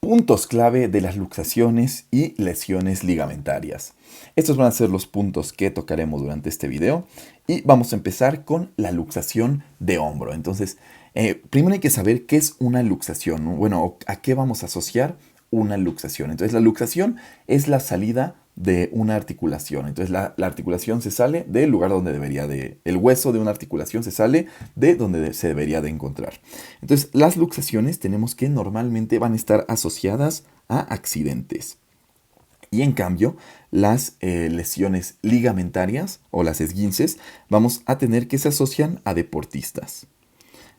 Puntos clave de las luxaciones y lesiones ligamentarias. Estos van a ser los puntos que tocaremos durante este video y vamos a empezar con la luxación de hombro. Entonces, primero hay que saber qué es una luxación, ¿no? Bueno, a qué vamos a asociar una luxación. Entonces, la luxación es la salida de una articulación. Entonces, la articulación se sale del lugar donde debería de... El hueso de una articulación se sale de donde se debería de encontrar. Entonces, las luxaciones tenemos que normalmente van a estar asociadas a accidentes. Y en cambio, las lesiones ligamentarias o las esguinces vamos a tener que se asocian a deportistas.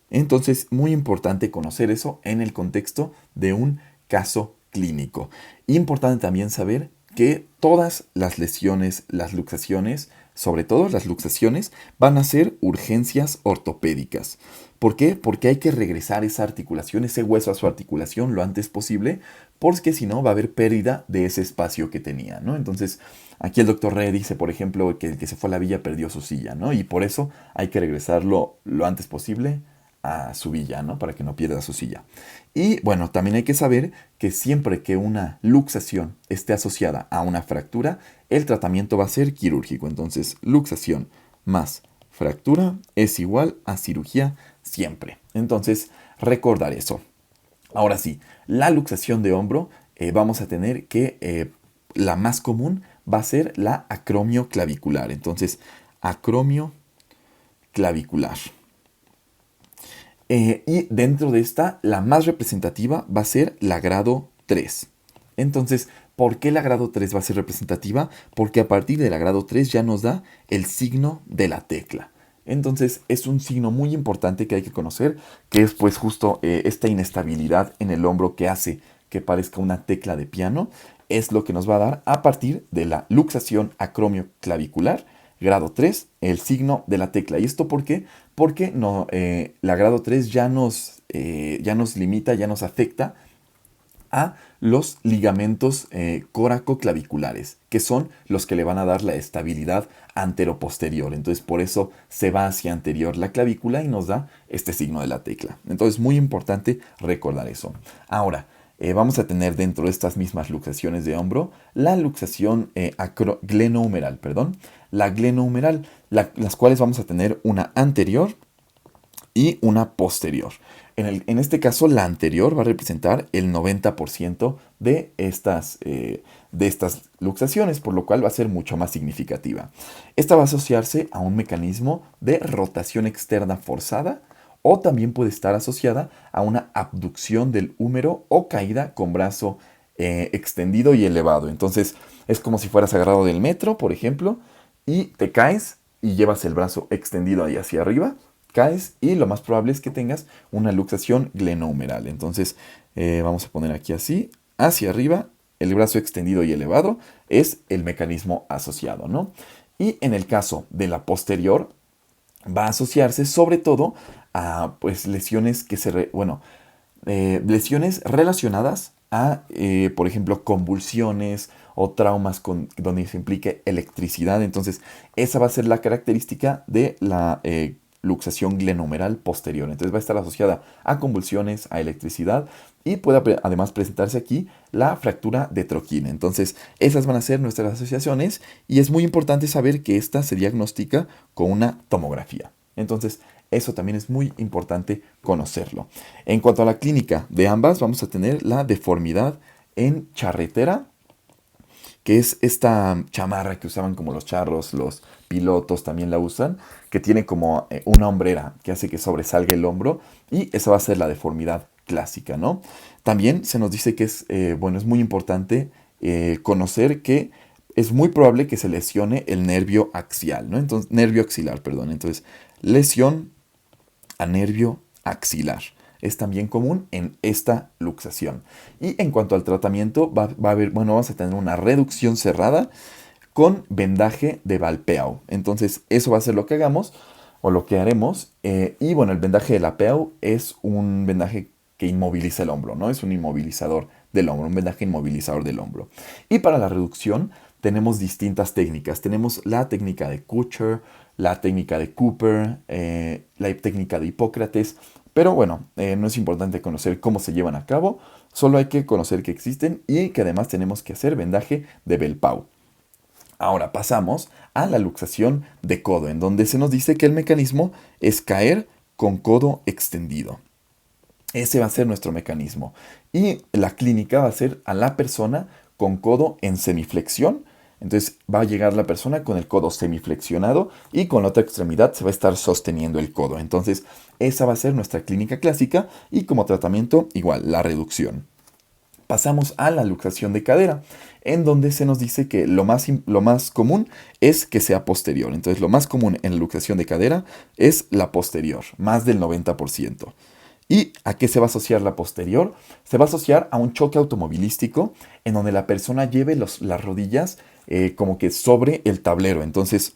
Entonces, muy importante conocer eso en el contexto de un caso clínico. Importante también saber que todas las lesiones, las luxaciones, sobre todo las luxaciones, van a ser urgencias ortopédicas. ¿Por qué? Porque hay que regresar esa articulación, ese hueso a su articulación lo antes posible, porque si no va a haber pérdida de ese espacio que tenía, ¿no? Entonces, aquí el doctor Re dice, por ejemplo, que el que se fue a la villa perdió su silla, ¿no? Y por eso hay que regresarlo lo antes posible a su villa, ¿no? Para que no pierda su silla. Y bueno, también hay que saber que siempre que una luxación esté asociada a una fractura, el tratamiento va a ser quirúrgico. Entonces, luxación más fractura es igual a cirugía siempre. Entonces, recordar eso. Ahora sí, la luxación de hombro vamos a tener que la más común va a ser la acromio clavicular. Entonces, acromio clavicular. Y dentro de esta, la más representativa va a ser la grado 3. Entonces, ¿por qué la grado 3 va a ser representativa? Porque a partir de la grado 3 ya nos da el signo de la tecla. Entonces, es un signo muy importante que hay que conocer, que es pues justo esta inestabilidad en el hombro que hace que parezca una tecla de piano. Es lo que nos va a dar a partir de la luxación acromio clavicular grado 3, el signo de la tecla. ¿Y esto por qué? Porque no, la grado 3 ya nos limita, ya nos afecta a los ligamentos coracoclaviculares, que son los que le van a dar la estabilidad anteroposterior. Entonces, por eso se va hacia anterior la clavícula y nos da este signo de la tecla. Entonces, muy importante recordar eso. Ahora, vamos a tener dentro de estas mismas luxaciones de hombro la luxación glenohumeral, perdón, la glenohumeral, las cuales vamos a tener una anterior y una posterior. En este caso, la anterior va a representar el 90% de estas luxaciones, por lo cual va a ser mucho más significativa. Esta va a asociarse a un mecanismo de rotación externa forzada o también puede estar asociada a una abducción del húmero o caída con brazo extendido y elevado. Entonces, es como si fueras agarrado del metro, por ejemplo, y te caes y llevas el brazo extendido ahí hacia arriba, caes y lo más probable es que tengas una luxación glenohumeral. Entonces vamos a poner aquí así, hacia arriba, el brazo extendido y elevado es el mecanismo asociado, ¿no? Y en el caso de la posterior, va a asociarse sobre todo a pues lesiones que lesiones relacionadas a, por ejemplo, convulsiones o traumas donde se implique electricidad. Entonces, esa va a ser la característica de la luxación glenohumeral posterior. Entonces, va a estar asociada a convulsiones, a electricidad y puede además presentarse aquí la fractura de troquina. Entonces, esas van a ser nuestras asociaciones y es muy importante saber que esta se diagnostica con una tomografía. Entonces, eso también es muy importante conocerlo. En cuanto a la clínica de ambas, vamos a tener la deformidad en charretera, que es esta chamarra que usaban como los charros, los pilotos también la usan, que tiene como una hombrera que hace que sobresalga el hombro y esa va a ser la deformidad clásica, ¿no? También se nos dice que es muy importante conocer que es muy probable que se lesione el nervio axial, ¿no? Entonces, nervio axilar, perdón. Entonces, lesión a nervio axilar. Es también común en esta luxación. Y en cuanto al tratamiento, vamos a tener una reducción cerrada con vendaje de Valpeau. Entonces, eso va a ser lo que hagamos o lo que haremos. Y bueno, el vendaje de Valpeau es un vendaje que inmoviliza el hombro, ¿no? Es un inmovilizador del hombro, un vendaje inmovilizador del hombro. Y para la reducción tenemos distintas técnicas. Tenemos la técnica de Kucher, la técnica de Cooper, la técnica de Hipócrates. Pero bueno, no es importante conocer cómo se llevan a cabo, solo hay que conocer que existen y que además tenemos que hacer vendaje de Bell-Pau. Ahora pasamos a la luxación de codo, en donde se nos dice que el mecanismo es caer con codo extendido. Ese va a ser nuestro mecanismo. Y la clínica va a ser a la persona con codo en semiflexión. Entonces va a llegar la persona con el codo semiflexionado y con la otra extremidad se va a estar sosteniendo el codo. Entonces esa va a ser nuestra clínica clásica y como tratamiento igual la reducción. Pasamos a la luxación de cadera, en donde se nos dice que lo más común es que sea posterior. Entonces lo más común en la luxación de cadera es la posterior, más del 90%. ¿Y a qué se va a asociar la posterior? Se va a asociar a un choque automovilístico en donde la persona lleve las rodillas como que sobre el tablero. Entonces,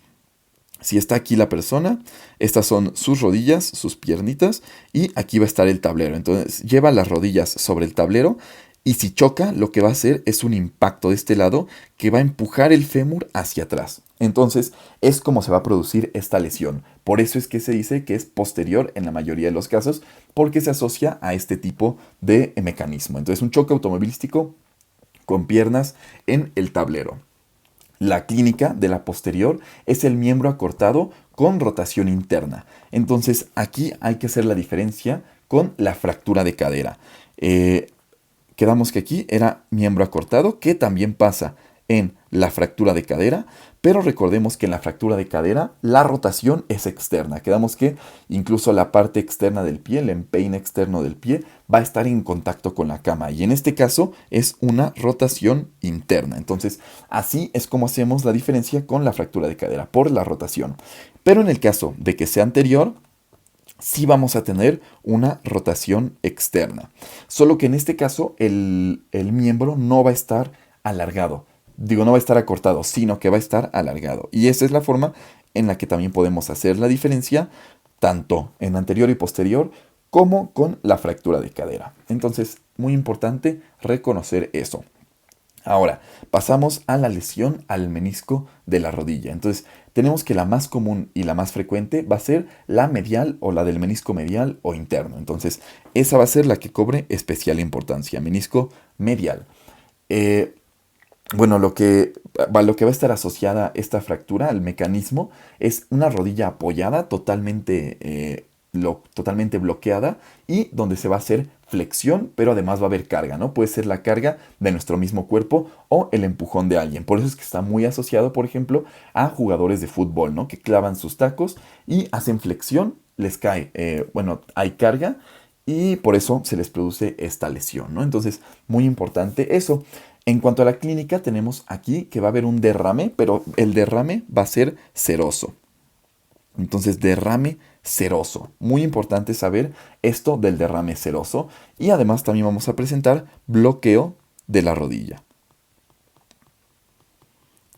si está aquí la persona, estas son sus rodillas, sus piernitas, y aquí va a estar el tablero. Entonces, lleva las rodillas sobre el tablero y si choca, lo que va a hacer es un impacto de este lado que va a empujar el fémur hacia atrás. Entonces, es como se va a producir esta lesión. Por eso es que se dice que es posterior en la mayoría de los casos, porque se asocia a este tipo de mecanismo. Entonces, un choque automovilístico con piernas en el tablero. La clínica de la posterior es el miembro acortado con rotación interna. Entonces, aquí hay que hacer la diferencia con la fractura de cadera. Quedamos que aquí era miembro acortado, que también pasa en la fractura de cadera, pero recordemos que en la fractura de cadera la rotación es externa. Quedamos que incluso la parte externa del pie, el empeine externo del pie, va a estar en contacto con la cama y en este caso es una rotación interna. Entonces, así es como hacemos la diferencia con la fractura de cadera, por la rotación. Pero en el caso de que sea anterior, sí vamos a tener una rotación externa. Solo que en este caso el miembro no va a estar alargado. Digo, no va a estar acortado, sino que va a estar alargado. Y esa es la forma en la que también podemos hacer la diferencia, tanto en anterior y posterior, como con la fractura de cadera. Entonces, muy importante reconocer eso. Ahora, pasamos a la lesión al menisco de la rodilla. Entonces, tenemos que la más común y la más frecuente va a ser la medial o la del menisco medial o interno. Entonces, esa va a ser la que cobre especial importancia, menisco medial. Bueno, lo que va a estar asociada esta fractura, al mecanismo, es una rodilla apoyada, totalmente bloqueada y donde se va a hacer flexión, pero además va a haber carga, ¿no? Puede ser la carga de nuestro mismo cuerpo o el empujón de alguien. Por eso es que está muy asociado, por ejemplo, a jugadores de fútbol, ¿no? Que clavan sus tacos y hacen flexión, les cae, hay carga y por eso se les produce esta lesión, ¿no? Entonces, muy importante eso. En cuanto a la clínica, tenemos aquí que va a haber un derrame, pero el derrame va a ser seroso. Entonces, derrame seroso. Muy importante saber esto del derrame seroso. Y además también vamos a presentar bloqueo de la rodilla.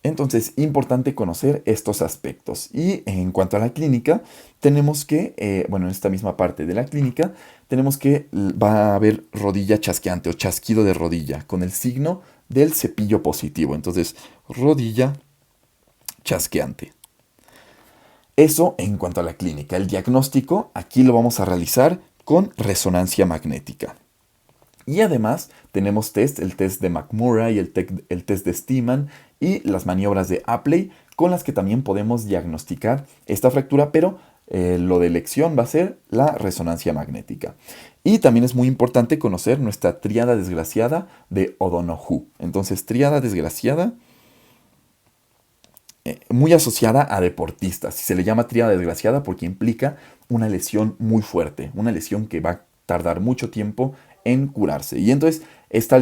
Entonces, importante conocer estos aspectos. Y en cuanto a la clínica, tenemos que, en esta misma parte de la clínica, tenemos que va a haber rodilla chasqueante o chasquido de rodilla con el signo del cepillo positivo. Entonces, rodilla chasqueante. Eso en cuanto a la clínica. El diagnóstico aquí lo vamos a realizar con resonancia magnética. Y además tenemos el test de McMurray, el test de Steeman y las maniobras de Apley con las que también podemos diagnosticar esta fractura, pero lo de elección va a ser la resonancia magnética. Y también es muy importante conocer nuestra tríada desgraciada de O'Donoghue. Entonces, tríada desgraciada muy asociada a deportistas. Se le llama tríada desgraciada porque implica una lesión muy fuerte, una lesión que va a tardar mucho tiempo en curarse. Y entonces esta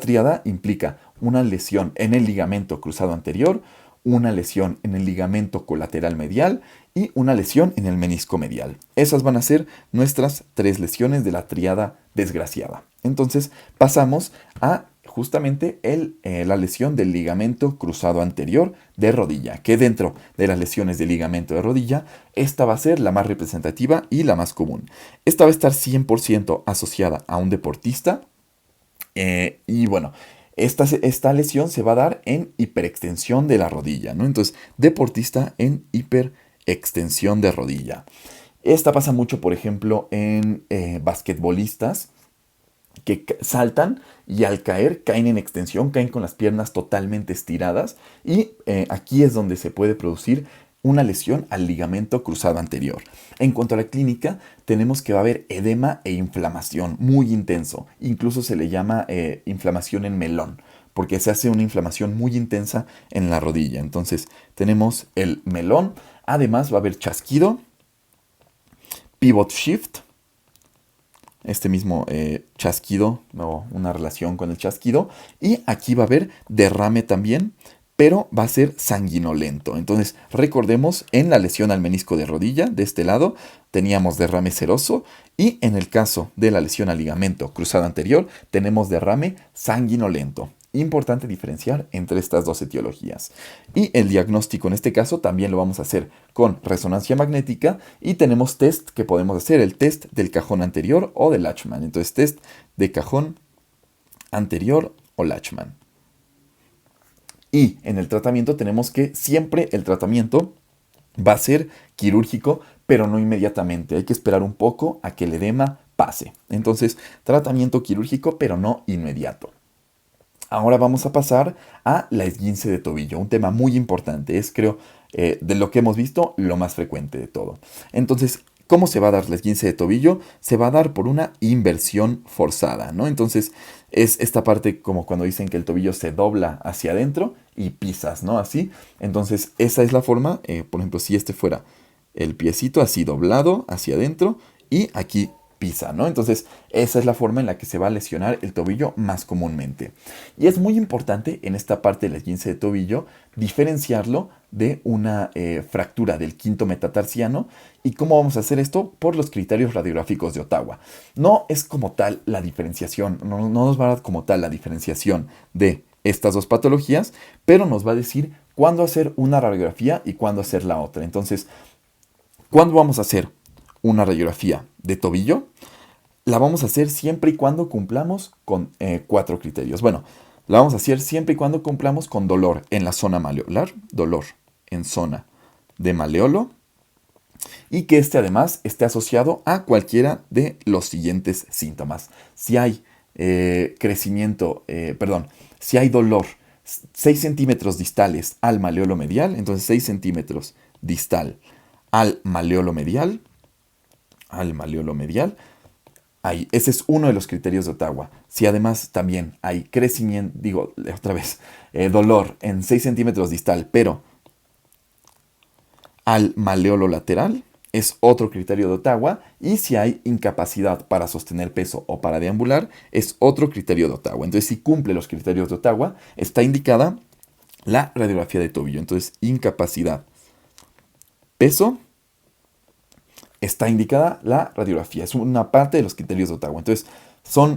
tríada implica una lesión en el ligamento cruzado anterior, una lesión en el ligamento colateral medial y una lesión en el menisco medial. Esas van a ser nuestras 3 lesiones de la tríada desgraciada. Entonces pasamos a justamente la lesión del ligamento cruzado anterior de rodilla, que dentro de las lesiones del ligamento de rodilla, esta va a ser la más representativa y la más común. Esta va a estar 100% asociada a un deportista esta lesión se va a dar en hiperextensión de la rodilla, ¿no? Entonces, deportista en hiperextensión de rodilla. Esta pasa mucho, por ejemplo, en basquetbolistas que saltan y al caer caen en extensión, caen con las piernas totalmente estiradas y aquí es donde se puede producir una lesión al ligamento cruzado anterior. En cuanto a la clínica, tenemos que va a haber edema e inflamación muy intenso. Incluso se le llama inflamación en melón, porque se hace una inflamación muy intensa en la rodilla. Entonces tenemos el melón, además va a haber chasquido, pivot shift, este mismo chasquido, o una relación con el chasquido. Y aquí va a haber derrame también, pero va a ser sanguinolento. Entonces, recordemos, en la lesión al menisco de rodilla, de este lado, teníamos derrame seroso. Y en el caso de la lesión al ligamento cruzado anterior, tenemos derrame sanguinolento. Importante diferenciar entre estas dos etiologías. Y el diagnóstico en este caso también lo vamos a hacer con resonancia magnética y tenemos test que podemos hacer, el test del cajón anterior o del Lachman. Entonces, test de cajón anterior o Lachman. Y en el tratamiento tenemos que siempre el tratamiento va a ser quirúrgico, pero no inmediatamente. Hay que esperar un poco a que el edema pase. Entonces, tratamiento quirúrgico, pero no inmediato. Ahora vamos a pasar a la esguince de tobillo, un tema muy importante, es creo de lo que hemos visto lo más frecuente de todo. Entonces, ¿cómo se va a dar la esguince de tobillo? Se va a dar por una inversión forzada, ¿no? Entonces, es esta parte como cuando dicen que el tobillo se dobla hacia adentro y pisas, ¿no? Así. Entonces, esa es la forma, por ejemplo, si este fuera el piecito así doblado hacia adentro y aquí pisa, ¿no? Entonces, esa es la forma en la que se va a lesionar el tobillo más comúnmente. Y es muy importante en esta parte del esguince de tobillo diferenciarlo de una fractura del quinto metatarsiano. ¿Y cómo vamos a hacer esto? Por los criterios radiográficos de Ottawa. No es como tal la diferenciación, no nos va a dar como tal la diferenciación de estas dos patologías, pero nos va a decir cuándo hacer una radiografía y cuándo hacer la otra. Entonces, ¿cuándo vamos a hacer una radiografía de tobillo? La vamos a hacer siempre y cuando cumplamos con 4 criterios. Bueno, la vamos a hacer siempre y cuando cumplamos con dolor en la zona maleolar, dolor en zona de maleolo, y que este además esté asociado a cualquiera de los siguientes síntomas. Si hay si hay dolor 6 centímetros distales al maleolo medial, entonces 6 centímetros distal al maleolo medial, ahí, ese es uno de los criterios de Ottawa. Si además también hay crecimiento, dolor en 6 centímetros distal, pero al maleolo lateral, es otro criterio de Ottawa. Y si hay incapacidad para sostener peso o para deambular, es otro criterio de Ottawa. Entonces, si cumple los criterios de Ottawa, está indicada la radiografía de tobillo. Entonces, incapacidad, peso, está indicada la radiografía. Es una parte de los criterios de Ottawa. Entonces,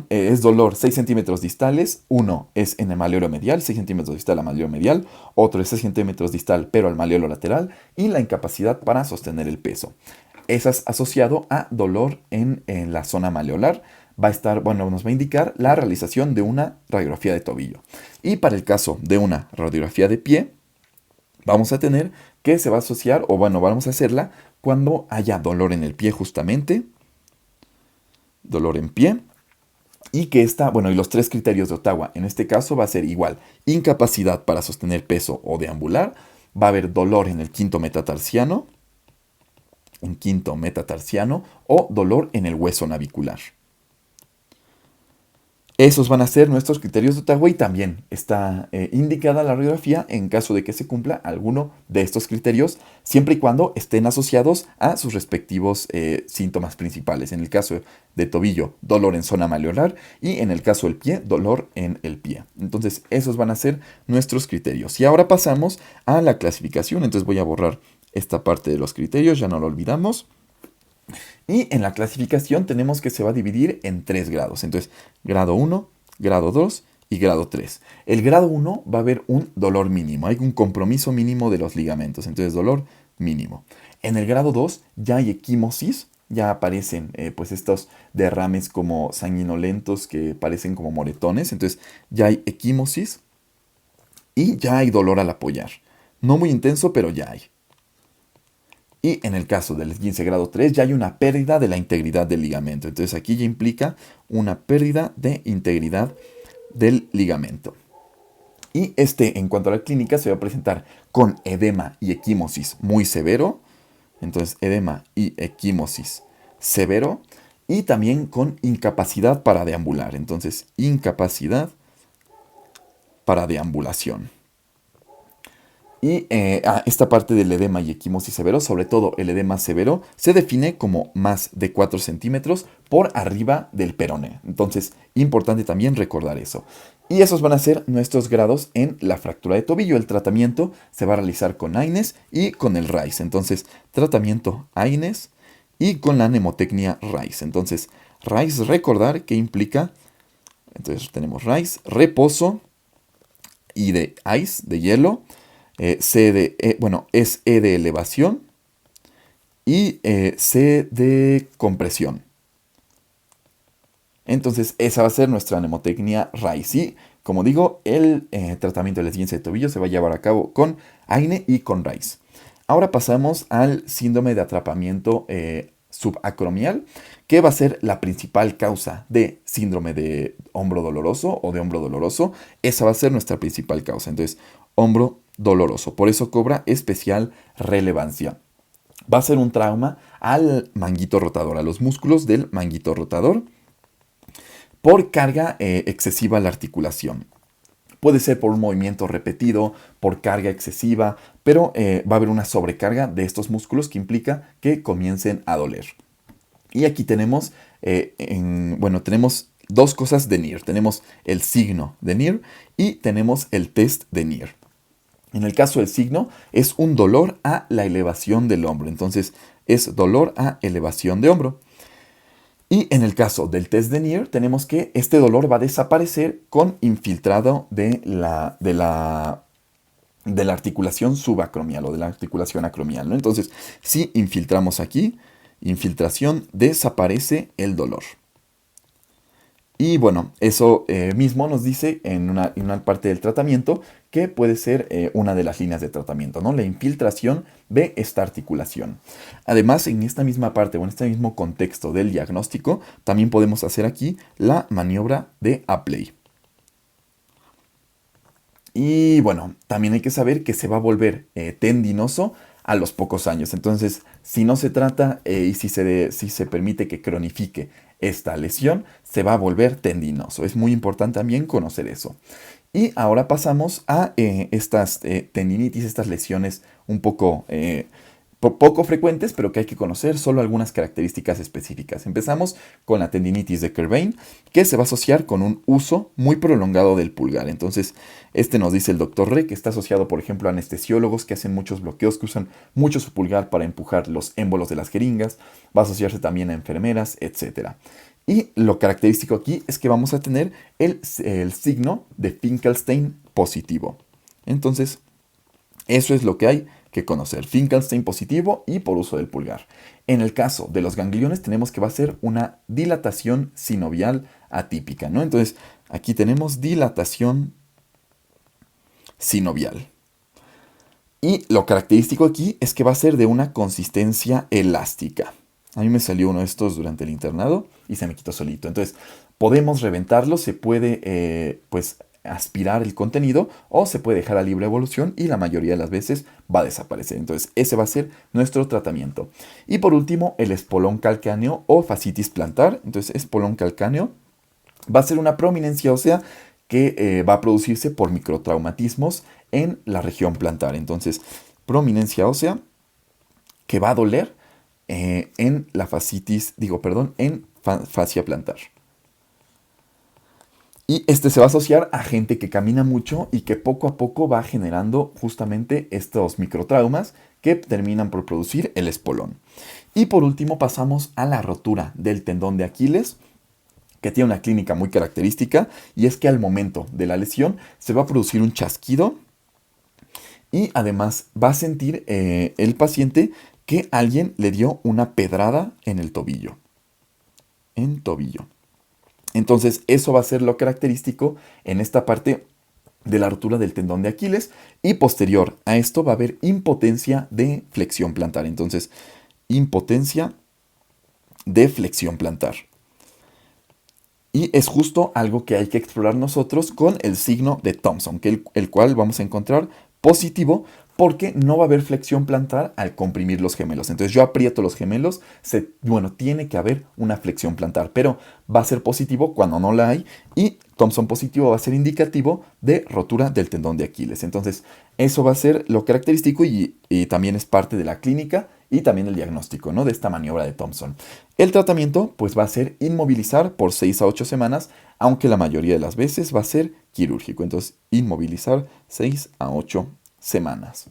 es dolor 6 centímetros distales. Uno es en el maleolo medial, 6 centímetros distal al maleolo medial. Otro es 6 centímetros distal, pero al maleolo lateral. Y la incapacidad para sostener el peso. Esa es asociado a dolor en la zona maleolar. Nos va a indicar la realización de una radiografía de tobillo. Y para el caso de una radiografía de pie, vamos a tener que se va a asociar, vamos a hacerla cuando haya dolor en el pie justamente, dolor en pie, y que y los 3 criterios de Ottawa, en este caso va a ser igual, incapacidad para sostener peso o deambular, va a haber dolor en el quinto metatarsiano, o dolor en el hueso navicular. Esos van a ser nuestros criterios de Ottawa y también está indicada la radiografía en caso de que se cumpla alguno de estos criterios, siempre y cuando estén asociados a sus respectivos síntomas principales. En el caso de tobillo, dolor en zona maleolar y en el caso del pie, dolor en el pie. Entonces, esos van a ser nuestros criterios. Y ahora pasamos a la clasificación. Entonces voy a borrar esta parte de los criterios, ya no lo olvidamos. Y en la clasificación tenemos que se va a dividir en 3 grados. Entonces, grado 1, grado 2 y grado 3. El grado 1 va a haber un dolor mínimo. Hay un compromiso mínimo de los ligamentos. Entonces, dolor mínimo. En el grado 2 ya hay equimosis. Ya aparecen estos derrames como sanguinolentos que parecen como moretones. Entonces, ya hay equimosis. Y ya hay dolor al apoyar. No muy intenso, pero ya hay. Y en el caso del esguince grado 3 ya hay una pérdida de la integridad del ligamento. Entonces aquí ya implica una pérdida de integridad del ligamento. Y en cuanto a la clínica, se va a presentar con edema y equimosis muy severo. Entonces, edema y equimosis severo. Y también con incapacidad para deambular. Entonces, incapacidad para deambulación. Y esta parte del edema y equimosis severo, sobre todo el edema severo, se define como más de 4 centímetros por arriba del peroné. Entonces, importante también recordar eso. Y esos van a ser nuestros grados en la fractura de tobillo. El tratamiento se va a realizar con AINES y con el RICE. Entonces, tratamiento AINES y con la mnemotecnia RICE. Entonces, RICE, recordar que implica, entonces tenemos RICE, reposo, y de ice, de hielo, es E de elevación y C de compresión. Entonces, esa va a ser nuestra mnemotecnia RICE. Y, como digo, el tratamiento del esguince de tobillo se va a llevar a cabo con AINE y con RICE. Ahora pasamos al síndrome de atrapamiento subacromial, que va a ser la principal causa de síndrome de hombro doloroso o de hombro doloroso. Esa va a ser nuestra principal causa. Entonces, hombro doloroso. Por eso cobra especial relevancia. Va a ser un trauma al manguito rotador, a los músculos del manguito rotador, por carga excesiva a la articulación. Puede ser por un movimiento repetido, por carga excesiva, pero va a haber una sobrecarga de estos músculos que implica que comiencen a doler. Y aquí tenemos, tenemos dos cosas de NIR. Tenemos el signo de NIR y tenemos el test de NIR. En el caso del signo, es un dolor a la elevación del hombro. Entonces, es dolor a elevación de hombro. Y en el caso del test de NIR, tenemos que este dolor va a desaparecer con infiltrado de la articulación subacromial o de la articulación acromial, ¿no? Entonces, si infiltramos aquí, infiltración, desaparece el dolor. Y bueno, eso mismo nos dice en una parte del tratamiento que puede ser una de las líneas de tratamiento, ¿no? La infiltración de esta articulación. Además, en esta misma parte o en este mismo contexto del diagnóstico, también podemos hacer aquí la maniobra de Apley. Y bueno, también hay que saber que se va a volver tendinoso a los pocos años. Entonces, si no se trata y si se permite que cronifique esta lesión, se va a volver tendinoso. Es muy importante también conocer eso. Y ahora pasamos a estas tendinitis, estas lesiones un poco poco frecuentes, pero que hay que conocer solo algunas características específicas. Empezamos con la tendinitis de Kerbein, que se va a asociar con un uso muy prolongado del pulgar. Entonces, nos dice el doctor Re, que está asociado, por ejemplo, a anestesiólogos que hacen muchos bloqueos, que usan mucho su pulgar para empujar los émbolos de las jeringas. Va a asociarse también a enfermeras, etc. Y lo característico aquí es que vamos a tener el signo de Finkelstein positivo. Entonces, eso es lo que hay que conocer. Finkelstein positivo y por uso del pulgar. En el caso de los gangliones tenemos que va a ser una dilatación sinovial atípica, ¿no? Entonces, aquí tenemos dilatación sinovial. Y lo característico aquí es que va a ser de una consistencia elástica. A mí me salió uno de estos durante el internado y se me quitó solito. Entonces, podemos reventarlo, se puede, aspirar el contenido o se puede dejar a libre evolución y la mayoría de las veces va a desaparecer. Entonces, ese va a ser nuestro tratamiento. Y por último, el espolón calcáneo o fascitis plantar. Entonces, espolón calcáneo va a ser una prominencia ósea que va a producirse por microtraumatismos en la región plantar. Entonces, prominencia ósea que va a doler en la fascitis, en fascia plantar. Y se va a asociar a gente que camina mucho y que poco a poco va generando justamente estos microtraumas que terminan por producir el espolón. Y por último pasamos a la rotura del tendón de Aquiles, que tiene una clínica muy característica, y es que al momento de la lesión se va a producir un chasquido y además va a sentir el paciente que alguien le dio una pedrada en el tobillo. En tobillo. Entonces, eso va a ser lo característico en esta parte de la rotura del tendón de Aquiles y posterior a esto va a haber impotencia de flexión plantar. Entonces, impotencia de flexión plantar. Y es justo algo que hay que explorar nosotros con el signo de Thompson, el cual vamos a encontrar positivo porque no va a haber flexión plantar al comprimir los gemelos. Entonces yo aprieto los gemelos, tiene que haber una flexión plantar, pero va a ser positivo cuando no la hay y Thompson positivo va a ser indicativo de rotura del tendón de Aquiles. Entonces eso va a ser lo característico y también es parte de la clínica y también el diagnóstico, ¿no?, de esta maniobra de Thompson. El tratamiento pues va a ser inmovilizar por 6 a 8 semanas, aunque la mayoría de las veces va a ser quirúrgico. Entonces inmovilizar 6 a 8 semanas.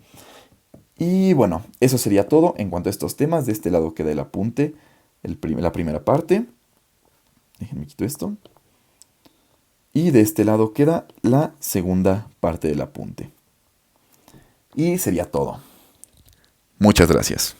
Y bueno, eso sería todo en cuanto a estos temas. De este lado queda el apunte, la primera parte. Déjenme quito esto. Y de este lado queda la segunda parte del apunte. Y sería todo. Muchas gracias.